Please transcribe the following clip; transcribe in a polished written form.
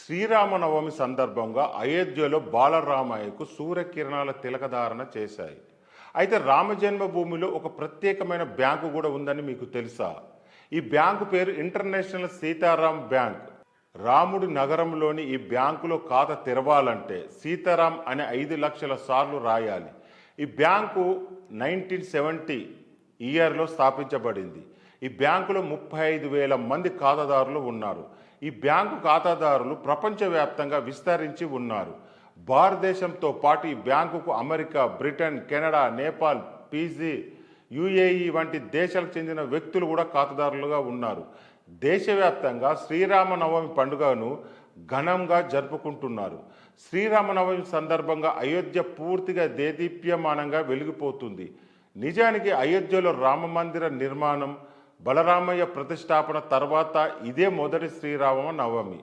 శ్రీరామనవమి సందర్భంగా అయోధ్యలో బాలరామయ్యకు సూర్యకిరణాల తిలకధారణ చేశాయి. అయితే రామజన్మభూమిలో ఒక ప్రత్యేకమైన బ్యాంకు కూడా ఉందని మీకు తెలుసా? ఈ బ్యాంకు పేరు ఇంటర్నేషనల్ సీతారాం బ్యాంక్. రాముడి నగరంలోని ఈ బ్యాంకులో ఖాతా తెరవాలంటే సీతారాం అనే 5 లక్షల సార్లు రాయాలి. ఈ బ్యాంకు 1970 ఇయర్లో స్థాపించబడింది. ఈ బ్యాంకులో 35,000 మంది ఖాతాదారులు ఉన్నారు. ఈ బ్యాంకు ఖాతాదారులు ప్రపంచవ్యాప్తంగా విస్తరించి ఉన్నారు. భారతదేశంతో పాటు ఈ బ్యాంకుకు America, Britain, Canada, Nepal, Fiji, UAE వంటి దేశాలకు చెందిన వ్యక్తులు కూడా ఖాతాదారులుగా ఉన్నారు. దేశవ్యాప్తంగా శ్రీరామనవమి పండుగను ఘనంగా జరుపుకుంటున్నారు. శ్రీరామనవమి సందర్భంగా అయోధ్య పూర్తిగా దేదీప్యమానంగా వెలిగిపోతుంది. నిజానికి అయోధ్యలో రామమందిర నిర్మాణం, బలరామయ్య ప్రతిష్టాపన తర్వాత ఇదే మొదటి శ్రీరామ నవమి.